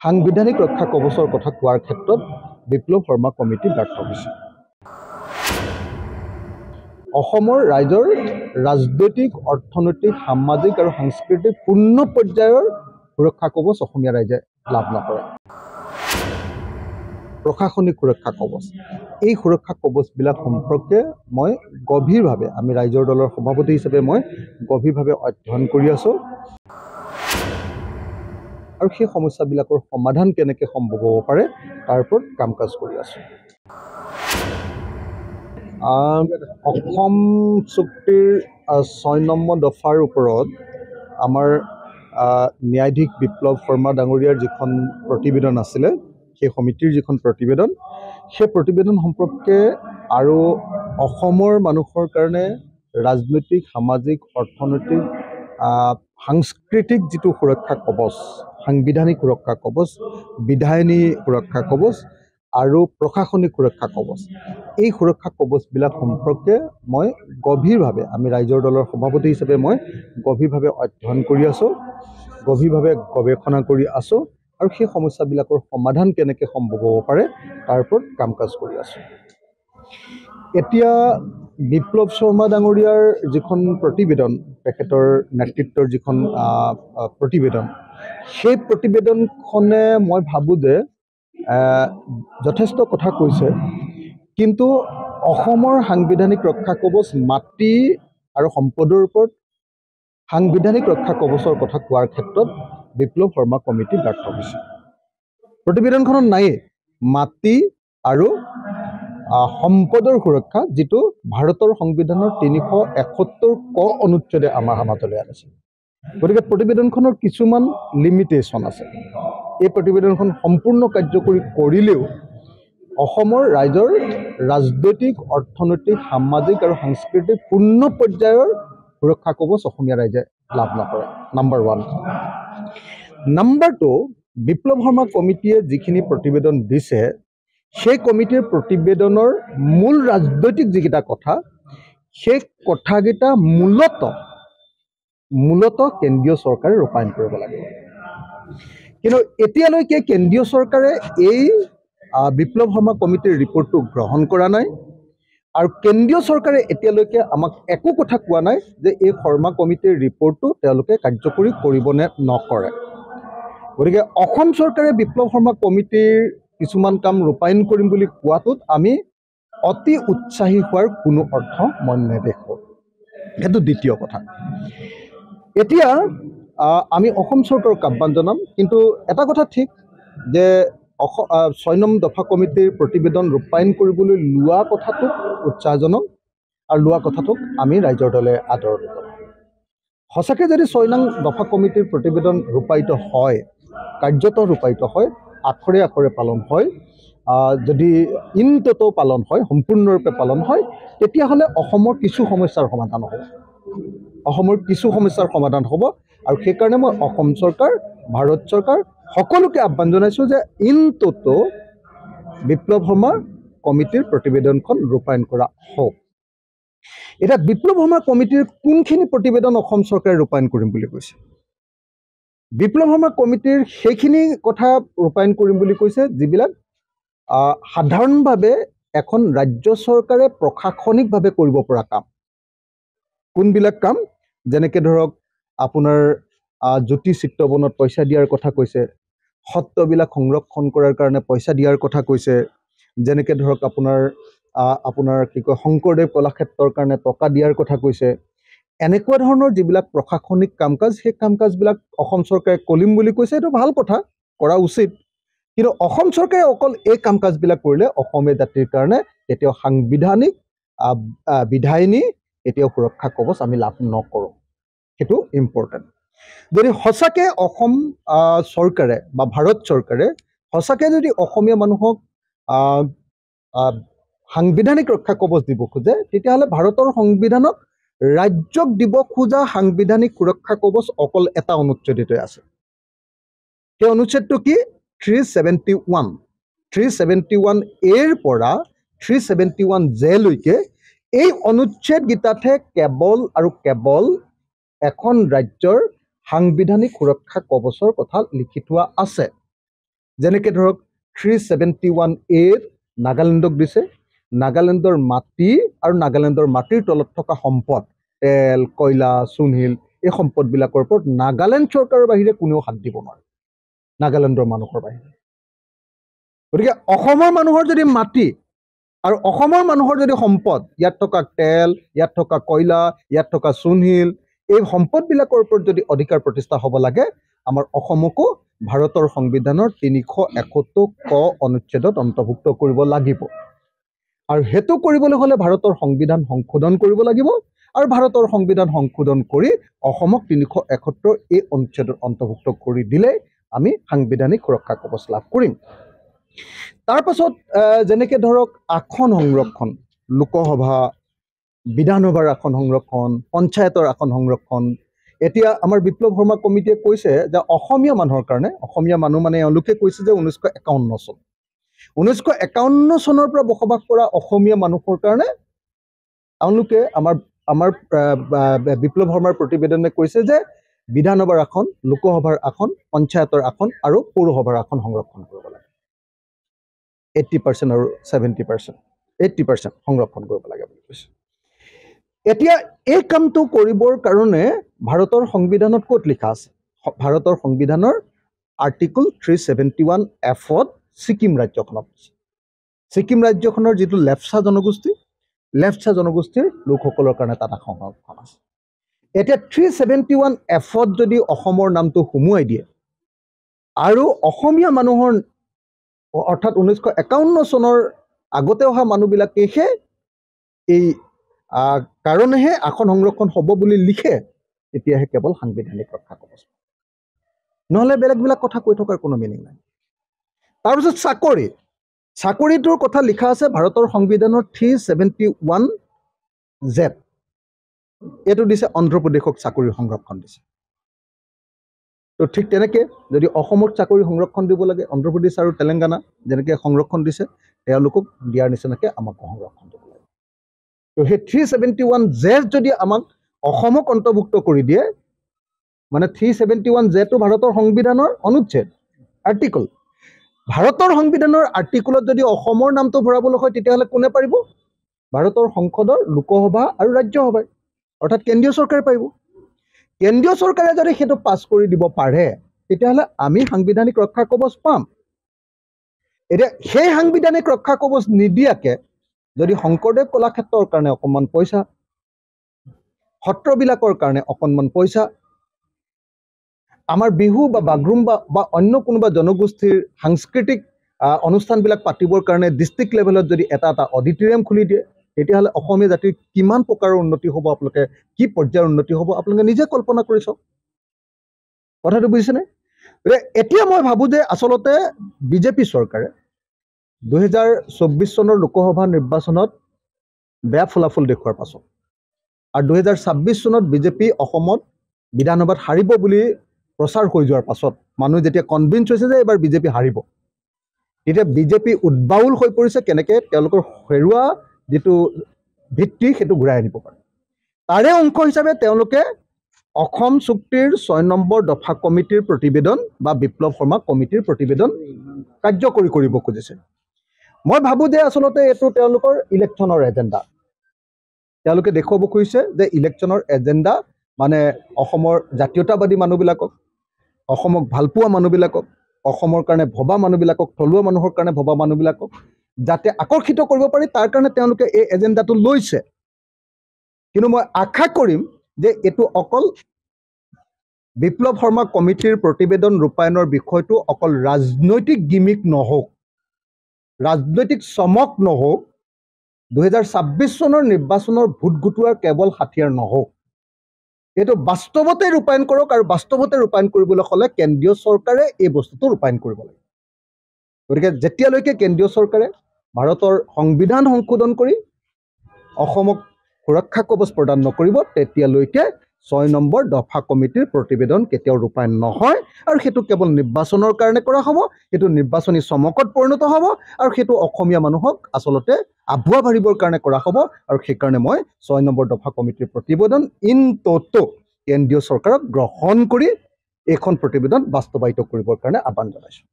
সাংবিধানিক ৰক্ষা কৱচৰ কথা কোৱাৰ ক্ষেত্ৰত বিপ্লৱ শৰ্মা কমিটি ব্যৰ্থ হৈছে। অসমৰ ৰাইজৰ ৰাজনৈতিক, অৰ্থনৈতিক, সামাজিক আৰু সাংস্কৃতিক পূৰ্ণ পৰ্যায়ৰ সুৰক্ষা কৱচ অসমীয়া ৰাইজে লাভ নকৰে। প্ৰশাসনিক সুৰক্ষা কৱচ, এই সুৰক্ষা কৱচবিলাক সম্পৰ্কে মই গভীৰভাৱে, আমি ৰাইজৰ দলৰ সভাপতি হিচাপে মই গভীৰভাৱে অধ্যয়ন কৰি আছোঁ আৰু সেই সমস্যাবিলাকৰ সমাধান কেনেকৈ সম্ভৱ হ'ব পাৰে তাৰ ওপৰত কাম কাজ কৰি আছোঁ। অসম চুক্তিৰ ৬ নম্বৰ দফাৰ ওপৰত আমাৰ ন্যায়াধীশ বিপ্লৱ শৰ্মা ডাঙৰীয়াৰ যিখন প্ৰতিবেদন আছিলে, সেই সমিতিৰ যিখন প্ৰতিবেদন, সেই প্ৰতিবেদন সম্পৰ্কে আৰু অসমৰ মানুহৰ কাৰণে ৰাজনৈতিক, সামাজিক, অৰ্থনৈতিক, সাংস্কৃতিক যিটো সুৰক্ষা কৱচ, সাংবিধানিক সুৰক্ষা কৱচ, বিধায়িনী সুৰক্ষা কৱচ আৰু প্ৰশাসনিক সুৰক্ষা কৱচ, এই সুৰক্ষা কৱচবিলাক সম্পৰ্কে মই গভীৰভাৱে, আমি ৰাইজৰ দলৰ সভাপতি হিচাপে মই গভীৰভাৱে অধ্যয়ন কৰি আছোঁ, গভীৰভাৱে গৱেষণা কৰি আছোঁ আৰু সেই সমস্যাবিলাকৰ সমাধান কেনেকৈ সম্ভৱ হ'ব পাৰে তাৰ ওপৰত কাম কাজ কৰি আছোঁ। এতিয়া বিপ্লৱ শৰ্মা ডাঙৰীয়াৰ যিখন প্ৰতিবেদন, তেখেতৰ নেতৃত্বৰ যিখন প্ৰতিবেদন, সেই প্ৰতিবেদনখনে মই ভাবোঁ যে যথেষ্ট কথা কৈছে, কিন্তু অসমৰ সাংবিধানিক ৰক্ষা কৱচ, মাটি আৰু সম্পদৰ ওপৰত সাংবিধানিক ৰক্ষা কৱচৰ কথা কোৱাৰ ক্ষেত্ৰত বিপ্লৱ শৰ্মা কমিটি ব্যৰ্থ হৈছে। প্ৰতিবেদনখনত নায়েই মাটি আৰু সম্পদৰ সুৰক্ষা, যিটো ভাৰতৰ সংবিধানৰ ৩৭১ ক অনুচ্ছেদে আমাৰ সমাজলৈ আনিছে। গতিকে প্ৰতিবেদনখনৰ কিছুমান লিমিটেশ্যন আছে। এই প্ৰতিবেদনখন সম্পূৰ্ণ কাৰ্যকৰী কৰিলেও অসমৰ ৰাইজৰ ৰাজনৈতিক, অৰ্থনৈতিক, সামাজিক আৰু সাংস্কৃতিক পূৰ্ণ পৰ্যায়ৰ সুৰক্ষা কৱচ অসমীয়া ৰাইজে লাভ নকৰে। নম্বৰ 1। নম্বৰ 2, বিপ্লৱ শৰ্মা কমিটিয়ে যিখিনি প্ৰতিবেদন দিছে, সেই কমিটিৰ প্ৰতিবেদনৰ মূল ৰাজনৈতিক যিকেইটা কথা, সেই কথাকেইটা মূলতঃ কেন্দ্ৰীয় চৰকাৰে ৰূপায়ণ কৰিব লাগে। কিন্তু এতিয়ালৈকে কেন্দ্ৰীয় চৰকাৰে এই বিপ্লৱ শৰ্মা কমিটিৰ ৰিপৰ্টটো গ্ৰহণ কৰা নাই আৰু কেন্দ্ৰীয় চৰকাৰে এতিয়ালৈকে আমাক একো কথা কোৱা নাই যে এই শৰ্মা কমিটিৰ ৰিপৰ্টটো তেওঁলোকে কাৰ্যকৰী কৰিব নে নকৰে। গতিকে অসম চৰকাৰে বিপ্লৱ শৰ্মা কমিটিৰ কিছুমান কাম ৰূপায়ণ কৰিম বুলি কোৱাটোত আমি অতি উৎসাহী হোৱাৰ কোনো অৰ্থ মই নেদেখোঁ। সেইটো দ্বিতীয় কথা। এতিয়া আমি অসম চৰকাৰক আহ্বান জনাম, কিন্তু এটা কথা ঠিক যে ৬ নম্বৰ দফা কমিটিৰ প্ৰতিবেদন ৰূপায়ণ কৰিবলৈ লোৱা কথাটোক উৎসাহজনক আৰু লোৱা কথাটোক আমি ৰাইজৰ দলে আদৰণি জনাম। সঁচাকৈ যদি ৬ নং দফা কমিটিৰ প্ৰতিবেদন ৰূপায়িত হয়, কাৰ্যত ৰূপায়িত হয়, আখৰে আখৰে পালন হয়, যদি ইনটোটো পালন হয়, সম্পূৰ্ণৰূপে পালন হয়, তেতিয়াহ'লে অসমৰ কিছু সমস্যাৰ সমাধান হ'ব। অসমৰ কিছু সমস্যাৰ সমাধান হ'ব আৰু সেইকাৰণে মই অসম চৰকাৰ, ভাৰত চৰকাৰ সকলোকে আহ্বান জনাইছোঁ যে ইনটোটো বিপ্লৱ শৰ্মা কমিটিৰ প্ৰতিবেদনখন ৰূপায়ণ কৰা হওক। এতিয়া বিপ্লৱ শৰ্মা কমিটিৰ কোনখিনি প্ৰতিবেদন অসম চৰকাৰে ৰূপায়ণ কৰিম বুলি কৈছে? বিপ্লৱ শৰ্মা কমিটিৰ সেইখিনি কথা ৰূপায়ণ কৰিম বুলি কৈছে যিবিলাক সাধাৰণভাৱে এখন ৰাজ্য চৰকাৰে প্ৰশাসনিকভাৱে কৰিব পৰা কাম। কোনবিলাক কাম? যেনেকৈ ধৰক আপোনাৰ জ্যোতি চিত্ৰবনত পইচা দিয়াৰ কথা কৈছে, সত্ৰবিলাক সংৰক্ষণ কৰাৰ কাৰণে পইচা দিয়াৰ কথা কৈছে, যেনেকৈ ধৰক আপোনাৰ কি কয় শংকৰদেৱ কলাক্ষেত্ৰৰ কাৰণে টকা দিয়াৰ কথা কৈছে। এনেকুৱা ধৰণৰ যিবিলাক প্ৰশাসনিক কাম কাজ, সেই কাম কাজবিলাক অসম চৰকাৰে কৰিম বুলি কৈছে, এইটো ভাল কথা, কৰা উচিত। কিন্তু অসম চৰকাৰে অকল এই কাম কাজবিলাক কৰিলে অসমীয়া জাতিৰ কাৰণে এতিয়াও সাংবিধানিক, বিধায়িনী, এতিয়াও সুৰক্ষা কৱচ আমি লাভ নকৰোঁ। সেইটো ইম্পৰ্টেণ্ট। যদি সঁচাকৈ অসম চৰকাৰে বা ভাৰত চৰকাৰে সঁচাকৈ যদি অসমীয়া মানুহক সাংবিধানিক ৰক্ষা কৱচ দিব খোজে, তেতিয়াহ'লে ভাৰতৰ সংবিধানক ৰাজ্যক দিব খোজা সাংবিধানিক সুৰক্ষা কৱচ অকল এটা অনুচ্ছেদতে আছে। সেই অনুচ্ছেদটো কি? 371। 371A পৰা 371J লৈকে এই অনুচ্ছেদকেইটাতহে কেৱল আৰু কেৱল এখন ৰাজ্যৰ সাংবিধানিক সুৰক্ষা কৱচৰ কথা লিখি থোৱা আছে। যেনেকৈ ধৰক 371A নাগালেণ্ডক দিছে। নাগালেণ্ডৰ মাটি আৰু নাগালেণ্ডৰ মাটিৰ তলত থকা সম্পদ, তেল, কয়লা, চূণশিল, এই সম্পদবিলাকৰ ওপৰত নাগালেণ্ড চৰকাৰৰ বাহিৰে কোনেও হাত দিব নোৱাৰে, নাগালেণ্ডৰ মানুহৰ বাহিৰে। গতিকে অসমৰ মানুহৰ যদি মাটি আৰু অসমৰ মানুহৰ যদি সম্পদ, ইয়াত থকা তেল, ইয়াত থকা কয়লা, ইয়াত থকা চূণশিল, এই সম্পদবিলাকৰ ওপৰত যদি অধিকাৰ প্ৰতিষ্ঠা হ'ব লাগে, আমাৰ অসমকো ভাৰতৰ সংবিধানৰ 371 ক অনুচ্ছেদত অন্তৰ্ভুক্ত কৰিব লাগিব। আৰু সেইটো কৰিবলৈ হ'লে ভাৰতৰ সংবিধান সংশোধন কৰিব লাগিব। আৰু ভাৰতৰ সংবিধান সংশোধন কৰি অসমক 371 এই অনুচ্ছেদত অন্তৰ্ভুক্ত কৰি দিলে আমি সাংবিধানিক সুৰক্ষা কৱচ লাভ কৰিম। তাৰ পাছত যেনেকৈ ধৰক আসন সংৰক্ষণ, লোকসভা, বিধানসভাৰ আসন সংৰক্ষণ, পঞ্চায়তৰ আসন সংৰক্ষণ। এতিয়া আমাৰ বিপ্লৱ শৰ্মা কমিটিয়ে কৈছে যে অসমীয়া মানুহৰ কাৰণে, অসমীয়া মানুহ মানে এওঁলোকে কৈছে যে 1951 চন, 1951 চনৰ পৰা বসবাস কৰা অসমীয়া মানুহৰ কাৰণে এওঁলোকে আমাৰ বিপ্লৱ শৰ্মাৰ প্ৰতিবেদনে কৈছে যে বিধানসভাৰ আসন, লোকসভাৰ আসন, পঞ্চায়তৰ আসন আৰু পৌৰসভাৰ আসন সংৰক্ষণ কৰিব লাগে। 80% আৰু 70%, 80% সংৰক্ষণ কৰিব লাগে বুলি কৈছে। এতিয়া এই কামটো কৰিবৰ কাৰণে ভাৰতৰ সংবিধানত ক'ত লিখা আছে? ভাৰতৰ সংবিধানৰ আৰ্টিকল 371F-ত ছিকিম ৰাজ্যখনত আছে। ছিকিম ৰাজ্যখনৰ যিটো লেপচা জনগোষ্ঠীৰ লোকসকলৰ কাৰণে তাত আসন সংৰক্ষণ আছে। এতিয়া 371F-ত যদি অসমৰ নামটো সুমুৱাই দিয়ে আৰু অসমীয়া মানুহৰ অৰ্থাৎ 1951 চনৰ আগতে অহা মানুহবিলাকেহে এই কাৰণেহে আসন সংৰক্ষণ হ'ব বুলি লিখে, তেতিয়াহে কেৱল সাংবিধানিক ৰক্ষা কৱচ, নহ'লে বেলেগবিলাক কথা কৈ থকাৰ কোনো মিনিং নাই। তাৰপিছত চাকৰিটোৰ কথা লিখা আছে ভাৰতৰ সংবিধানৰ 371Z। এইটো দিছে অন্ধ্ৰপ্ৰদেশক চাকৰি সংৰক্ষণ দিছে। তো ঠিক তেনেকৈ যদি অসমক চাকৰি সংৰক্ষণ দিব লাগে, অন্ধ্ৰপ্ৰদেশ আৰু তেলেংগানা যেনেকৈ সংৰক্ষণ দিছে, তেওঁলোকক দিয়াৰ নিচিনাকৈ আমাক সংৰক্ষণ দিব লাগে। তো সেই 371Z যদি আমাক অসমক অন্তৰ্ভুক্ত কৰি দিয়ে, মানে 371Zটো ভাৰতৰ সংবিধানৰ অনুচ্ছেদ, আৰ্টিকল। ভাৰতৰ সংবিধানৰ আৰ্টিকলত যদি অসমৰ নামটো ভৰাবলৈ হয়, তেতিয়াহ'লে কোনে পাৰিব? ভাৰতৰ সংসদৰ লোকসভা আৰু ৰাজ্যসভাই, অৰ্থাৎ কেন্দ্ৰীয় চৰকাৰে পাৰিব। কেন্দ্ৰীয় চৰকাৰে যদি সেইটো পাছ কৰি দিব পাৰে, তেতিয়াহ'লে আমি সাংবিধানিক ৰক্ষা কৱচ পাম। এতিয়া সেই সাংবিধানিক ৰক্ষা কৱচ নিদিয়াকৈ যদি শংকৰদেৱ কলাক্ষেত্ৰৰ কাৰণে অকণমান পইচা, সত্ৰবিলাকৰ কাৰণে অকণমান পইচা, আমাৰ বিহু বা বাগৰুম্বা বা অন্য কোনোবা জনগোষ্ঠীৰ সাংস্কৃতিক অনুষ্ঠানবিলাক পাতিবৰ কাৰণে ডিষ্ট্ৰিক্ট লেভেলত যদি এটা অডিটৰিয়াম খুলি দিয়ে, তেতিয়াহ'লে অসমীয়া জাতিৰ কিমান প্ৰকাৰৰ উন্নতি হ'ব, আপোনালোকে কি পৰ্যায়ৰ উন্নতি হ'ব আপোনালোকে নিজে কল্পনা কৰি চাওক। কথাটো বুজিছেনে? এতিয়া মই ভাবোঁ যে আচলতে বিজেপি চৰকাৰে 2024 চনৰ লোকসভা নিৰ্বাচনত বেয়া ফলাফল দেখুওৱাৰ পাছত আৰু 2026 চনত বিজেপি অসমত বিধানসভাত হাৰিব বুলি প্ৰচাৰ হৈ যোৱাৰ পাছত মানুহ যেতিয়া কনভিন্স হৈছে যে এইবাৰ বিজেপি হাৰিব, তেতিয়া বিজেপি উদ্বাউল হৈ পৰিছে কেনেকৈ তেওঁলোকৰ হেৰুৱা যিটো ভিত্তি সেইটো ঘূৰাই আনিব পাৰে। তাৰে অংশ হিচাপে তেওঁলোকে অসম চুক্তিৰ 6 নম্বৰ দফা কমিটিৰ প্ৰতিবেদন বা বিপ্লৱ শৰ্মা কমিটিৰ প্ৰতিবেদন কাৰ্যকৰী কৰিব খুজিছে। মই ভাবোঁ যে আচলতে এইটো তেওঁলোকৰ ইলেকশ্যনৰ এজেণ্ডা। তেওঁলোকে দেখুৱাব খুজিছে যে ইলেকশ্যনৰ এজেণ্ডা মানে অসমৰ জাতীয়তাবাদী মানুহবিলাকক, অসমক ভালপোৱা মানুহবিলাকক, অসমৰ কাৰণে ভবা মানুহবিলাকক, থলুৱা মানুহৰ কাৰণে ভবা মানুহবিলাকক যাতে আকৰ্ষিত কৰিব পাৰি, তাৰ কাৰণে তেওঁলোকে এই এজেণ্ডাটো লৈছে। কিন্তু মই আশা কৰিম যে এইটো অকল বিপ্লৱ শৰ্মা কমিটিৰ প্ৰতিবেদন ৰূপায়ণৰ বিষয়টো অকল ৰাজনৈতিক গিমিক নহওক, ৰাজনৈতিক চমক নহওক, 2026 চনৰ নিৰ্বাচনৰ ভোট গোটোৱাৰ কেৱল হাতিয়াৰ নহওক, এইটো বাস্তৱতে ৰূপায়ণ কৰক। আৰু বাস্তৱতে ৰূপায়ণ কৰিবলৈ হ'লে কেন্দ্ৰীয় চৰকাৰে এই বস্তুটো ৰূপায়ণ কৰিব লাগে। গতিকে যেতিয়ালৈকে কেন্দ্ৰীয় চৰকাৰে ভাৰতৰ সংবিধান সংশোধন কৰি অসমক সুৰক্ষা কৱচ প্ৰদান নকৰিব, তেতিয়ালৈকে 6 নম্বৰ দফা কমিটিৰ প্ৰতিবেদন কেতিয়াও ৰূপায়ণ নহয়। আৰু সেইটো কেৱল নিৰ্বাচনৰ কাৰণে কৰা হ'ব, সেইটো নিৰ্বাচনী চমকত পৰিণত হ'ব, আৰু সেইটো অসমীয়া মানুহক আচলতে আভুৱা ভাৰিবৰ কাৰণে কৰা হ'ব। আৰু সেইকাৰণে মই 6 নম্বৰ দফা কমিটিৰ প্ৰতিবেদন ইন toto কেন্দ্ৰীয় চৰকাৰক গ্ৰহণ কৰি এইখন প্ৰতিবেদন বাস্তৱায়িত কৰিবৰ কাৰণে আহ্বান জনাইছোঁ।